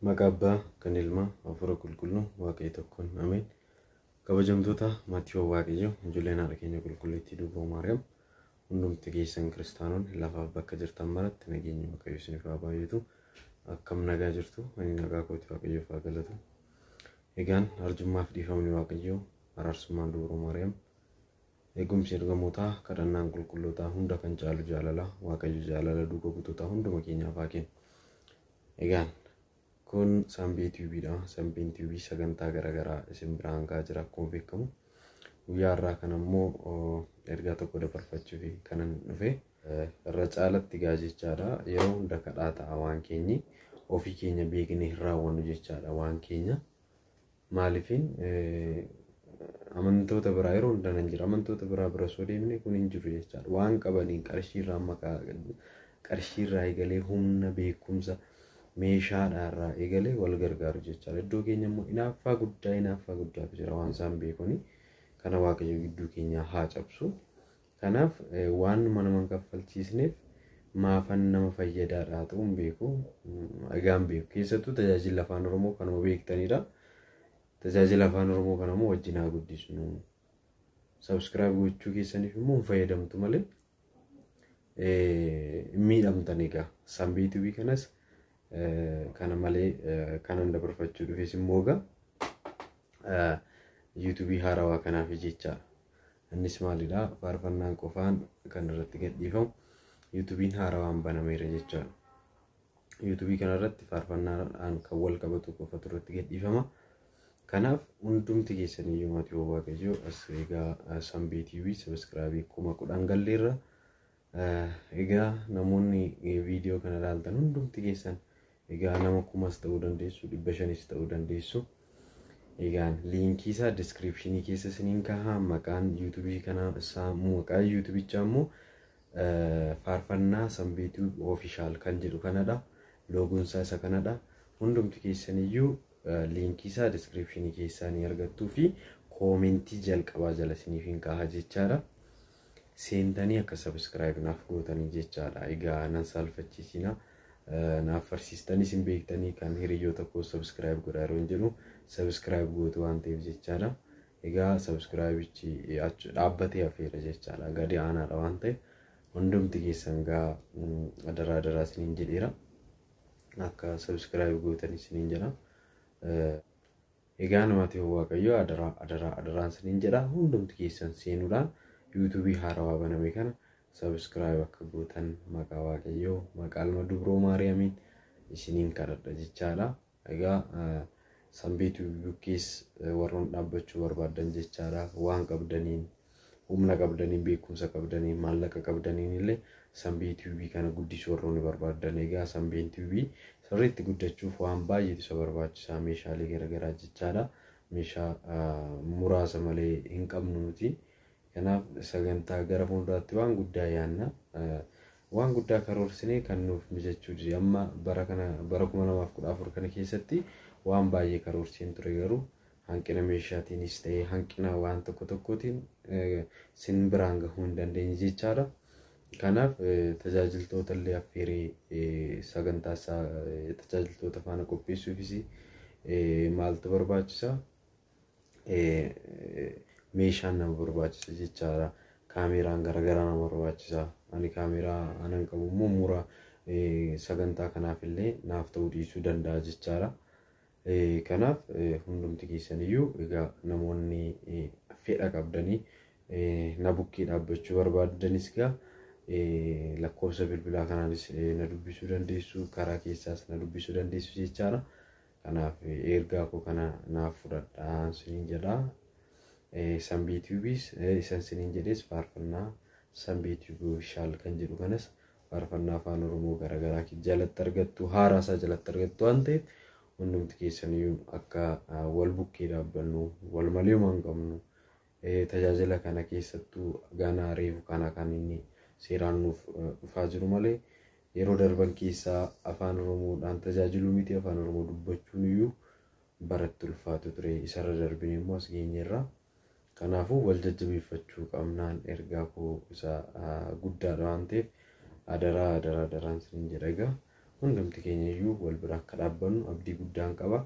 Maqaa kan ilma Hafuura Qulqulluu Waaqayyo tokkoon ameen. Kabajamtoota maatii Waaqayyoo ijoolleen haadha keenya qulqulleettii Durboo Maariyaam hundumti keessan kiristaanonni lafaaf bakka jirtan maratti nageenyi Waaqayyo isiniif haa baay'atu. Akkam nagaa jirtu? Ani nagaa kooti Waaqayyoof haa galatu. Egaan arjummaaf dhiifamni Waaqayyoo araarsummaan Durboo Maariyaam eegumsi ergamootaa kadhannaan qulqullootaa hunda kan caalu jaalala Waaqayyo jaalala duuka butoota hunduma keenyaaf haa kennu. Egaan kun Sambii TVdha. Sambiin TV sagantaa garaagaraa isin biraan gaa jira akkuma beekamu. Guyyaa irraa kan ammoo ergaa tokko dabarfachuuf kanan dhufe irra caalatti gaa jechaadha. Yeroo hunda kadhaa ta'a waan keenyi ofii keenya beeknee hin raawwannu jechaadha waan keenya. Maaliifin amantoota biraa yeroo hunda nan jira amantoota biraa bira soo deemne kun hin jiru jechaadha. Waan qabaniin qarshiirraa maqaa qarshiirraa eegalee humna beekumsa meeshaadhaarraa eegalee wal gargaaru jechaadha. Iddoo keenya immoo inaaffaa guddaatu jira waan isaan beekoni. Kana Waaqayyo gidduu keenya haa cabsu. Kanaaf waan nama kaffalchiisneef maafan nama fayyadaadhaa ta'uun beeku. Egaan beeku keessattuu tajaajila afaan Oromoo kanuma beektanidha. Tajaajila afaan Oromoo kanammoo wajjin haa guddisnu. Subscribe gochuu keessaniif immoo fayyadamtu malee miidhamtan egaa. Sambii TV kanas kana malee kanan dabarfachuu dhufes immoo egaa YouTube haarawaa kanaaf jecha innis maalidha faarfannaan qofaan kan irratti gadhiifamu YouTube haarawaan banameera jechaadha. YouTube kana irratti faarfannaan kan wal qabatu qofatu irratti gadhiifama. Kanaaf hundumti keessaniyyuu maatii Waaqayyoo as egaa Sambii TV subscribe 10,000 galleerra. Egaa namoonni viidiyoo kana ilaaltan hundumti keessan egaa nama 1,000 ta'uu dandeessu 500 ta'uu dandeessu. Egaan liinkii isaa descriptionii keessa isiniin kaa'aa. Maqaan YouTube kanaa isaa maqaa YouTubechaa immoo faarfannaa Sambii TV official kan jedhu kanadha. Loogoon isaa isa kanadha. Hundumti keessaniyyuu liinkii isaa descriptionii keessaa ni argattuu fi koomentii jalqabaa jala isiniif hin kaa'aa jechaadha. Seentanii akka subscribe naaf gootanii jechaadha. Egaa nan saalfachiisina. Naaf farsiistanii isin beektanii kan hiriyoota koo subscribe godhaa yeroo jedhu subscribe gootu waan ta'eef jechaadha. Egaa subscribechi dhaabbatee hafeera jechaadha. Gadi aanaadha waan ta'eef hundumti keessan gaa adaraa isiniin jedheera. Akka subscribe gootanii isiniin jedha. Egaa maatii Waaqayyoo adaraan isiniin jedha. Hundumti keessan seenuudhaan YouTube haarawaa baname kana subscribe akka gootan maqaa Waaqayyoo maqaa ilma Dubroo Maariyaamiin isiniin kadhadha jechaadha. Egaa Sambii TV keessa warroon dhaabbachuu barbaadan jechaadha. Waan qabdaniin humna qabdaniin beekumsa qabdaniin maallaqa qabdaniin illee Sambii TV kana guddisuu warroon barbaadan. Egaa Sambiin TV sirriitti guddachuuf waan baay'eetu isa barbaachisaa meeshaalee garaagaraa jechaadha. Meeshaa muraasa malee hin qabnu nuti. Kanaaf sagantaa gara fuulduraatti waan guddaa yaanna. Waan guddaa karoorsinee kan nuuf mijachuu jira. Amma bara 2014 kana keessatti waan baay'ee karoorseen ture garuu hanqina meeshaatiinis ta'ee hanqina waan tokkootiin sin biraan gahuu hin dandeenye jechaadha. Kanaaf tajaajiltoota illee affeeree sagantaa isaa tajaajiltoota faana qopheessuufis maaltu barbaachisa? Meeshaan nama barbaachisa jechaadha. Kaameraan garaagaraa nama barbaachisa. Ani kaameraa anan qabu immoo mura sagantaa kanaaf illee naaf ta'uu dhiisuu danda'a jechaadha. Kanaaf hundumti keessaniyyuu egaa namoonni fedha qabdanii na bukkee dhaabbachuu barbaadanis egaa lakkoofsa bilbilaa kanaanis na dubbisuu dandeessu. Karaa keessaas na dubbisuu dandeessu jechaadha. Kanaaf ergaa koo kana naaf fudhadhaa isiniin jedha. Sambii TVs isan isiniin jedhes faarfannaa Sambii TV official kan jedhu kanas faarfannaa afaan Oromoo garaagaraa jalatti argattu haaraa isaa jalatti argattu waan ta'eef hundumti keessaniyyuu akka wal bukkee dhaabbannu wal malee waan qabnu tajaajila kana keessattuu ganaa reefu kana kan inni seeraan nuuf dhufaa jiru malee yeroo darban keessaa afaan Oromoodhaan tajaajiluu miti afaan Oromoo dubbachuun iyyuu baratti ulfaatu ture. Isarra darbine immoo as geenyerra. Kanaafuu wal jajjabeeffachuu qabnaan ergaa koo isa guddaadha waan ta'eef adaraan isiniin jedha. Egaa hundumti keenya iyyuu wal bira akka dhaabbannu abdii guddaan qaba.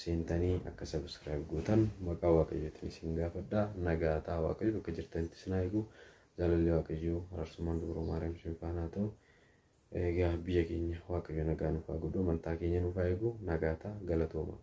Seentanii akka subscribe gootan maqaa Waaqayyootiin isin gaafadha. Nagaa ta'aa Waaqayyo bakka jirtanitti isin haa eegu. Jaalalli Waaqayyoo araarsummaan Dubroo Maariyaam isin faana haa ta'u. Egaa biyya keenya Waaqayyo nagaa nuuf haa godhu, amantaa keenya nuuf haa eegu. Nagaa ta'aa, galatooma.